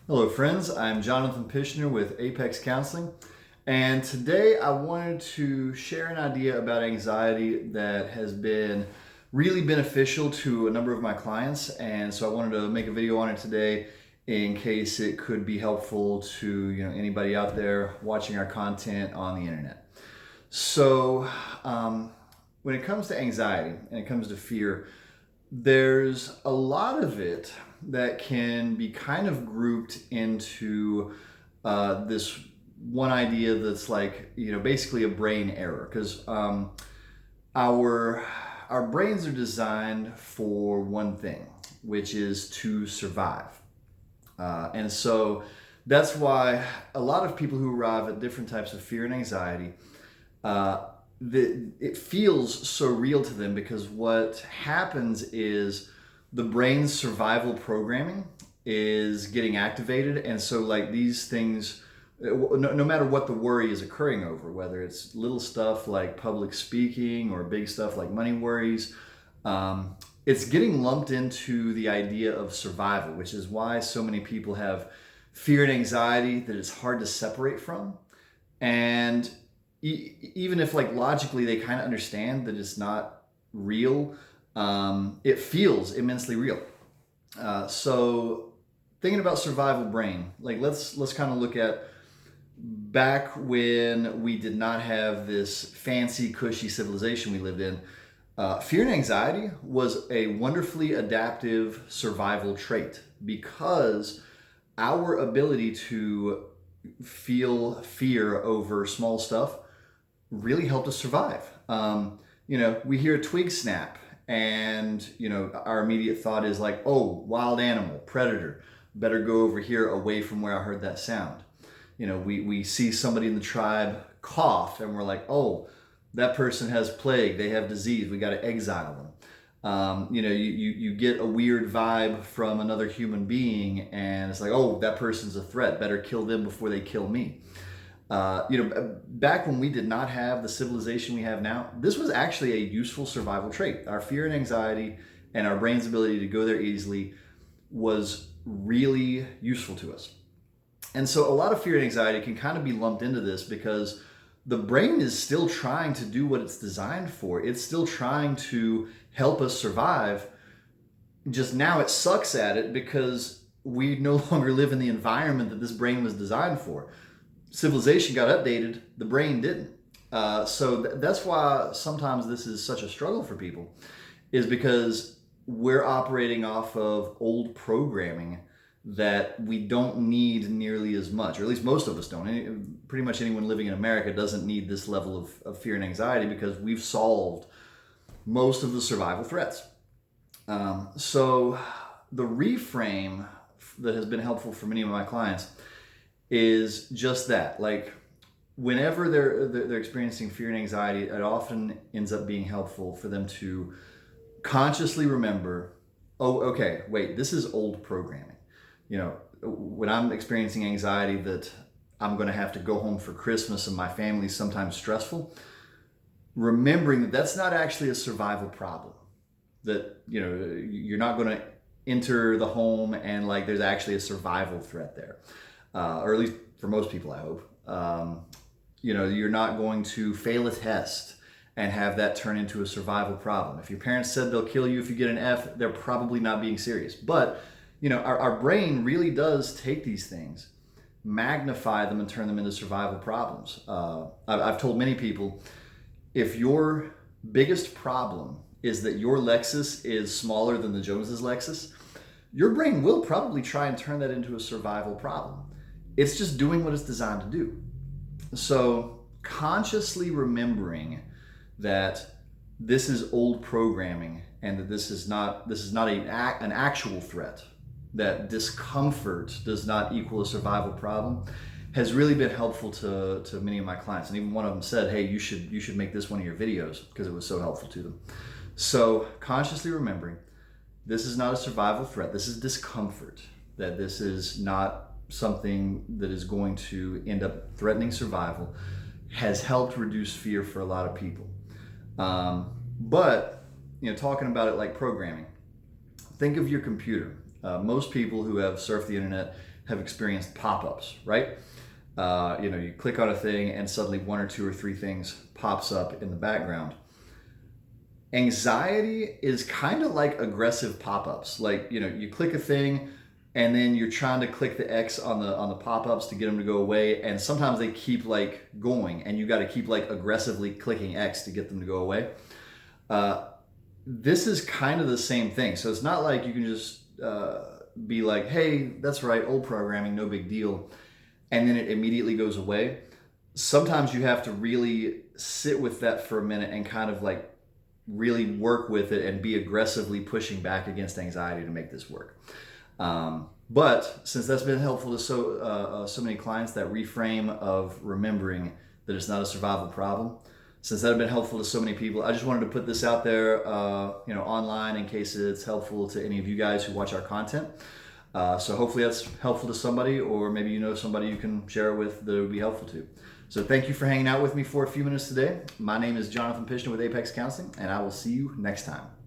Hello, friends. I'm Jonathan Pishner with Apex Counseling, and today I wanted to share an idea about anxiety that has been really beneficial to a number of my clients. And so I wanted to make a video on it today in case it could be helpful to anybody out there watching our content on the internet. So, when it comes to anxiety and it comes to fear, there's a lot of it that can be kind of grouped into this one idea that's like, basically a brain error. Because our brains are designed for one thing, which is to survive. And so that's why a lot of people who arrive at different types of fear and anxiety, uh, it feels so real to them because what happens is the brain's survival programming is getting activated. And so, like, these things, no matter what the worry is occurring over, whether it's little stuff like public speaking or big stuff like money worries, it's getting lumped into the idea of survival, which is why so many people have fear and anxiety that it's hard to separate from. And even if, like, logically they kind of understand that it's not real, it feels immensely real. So thinking about survival brain, like, let's kind of look at back when we did not have this fancy, cushy civilization we lived in. Fear and anxiety was a wonderfully adaptive survival trait because our ability to feel fear over small stuff really helped us survive. We hear a twig snap, and our immediate thought is like, "Oh, wild animal, predator. Better go over here, away from where I heard that sound." We see somebody in the tribe cough, and we're like, "Oh, that person has plague. They have disease. We got to exile them." You get a weird vibe from another human being, and it's like, "Oh, that person's a threat. Better kill them before they kill me." Back when we did not have the civilization we have now, this was actually a useful survival trait. Our fear and anxiety and our brain's ability to go there easily was really useful to us. And so a lot of fear and anxiety can kind of be lumped into this because the brain is still trying to do what it's designed for. It's still trying to help us survive. Just now it sucks at it because we no longer live in the environment that this brain was designed for. Civilization got updated, the brain didn't. That's why sometimes this is such a struggle for people, is because we're operating off of old programming that we don't need nearly as much, or at least most of us don't. Pretty much anyone living in America doesn't need this level of fear and anxiety because we've solved most of the survival threats. So the reframe that has been helpful for many of my clients is just that. Like, whenever they're experiencing fear and anxiety, it often ends up being helpful for them to consciously remember, "Oh, okay, wait, this is old programming." When I'm experiencing anxiety that I'm going to have to go home for Christmas and my family's sometimes stressful, remembering that that's not actually a survival problem. That you're not going to enter the home and, like, there's actually a survival threat there. Or at least for most people, I hope. You're not going to fail a test and have that turn into a survival problem. If your parents said they'll kill you if you get an F, they're probably not being serious. But our brain really does take these things, magnify them, and turn them into survival problems. I've told many people, if your biggest problem is that your Lexus is smaller than the Joneses' Lexus, your brain will probably try and turn that into a survival problem. It's just doing what it's designed to do. So consciously remembering that this is old programming and that this is not an actual threat, that discomfort does not equal a survival problem, has really been helpful to many of my clients. And even one of them said, "Hey, you should make this one of your videos," because it was so helpful to them. So consciously remembering this is not a survival threat, this is discomfort, that this is not something that is going to end up threatening survival, has helped reduce fear for a lot of people. But talking about it like programming, think of your computer. Most people who have surfed the internet have experienced pop-ups, right? You click on a thing and suddenly one or two or three things pops up in the background. Anxiety is kind of like aggressive pop-ups. Like, you click a thing and then you're trying to click the X on the pop-ups to get them to go away, and sometimes they keep like going and you got to keep like aggressively clicking X to get them to go away. This is kind of the same thing. So it's not like you can just be like, hey, that's right, old programming, no big deal, and then it immediately goes away. Sometimes you have to really sit with that for a minute and kind of like really work with it and be aggressively pushing back against anxiety to make this work. But since that's been helpful to so many clients, that reframe of remembering that it's not a survival problem, since that has been helpful to so many people, I just wanted to put this out there, online in case it's helpful to any of you guys who watch our content. So hopefully that's helpful to somebody, or maybe you know somebody you can share it with that it would be helpful to. So thank you for hanging out with me for a few minutes today. My name is Jonathan Pishner with Apex Counseling, and I will see you next time.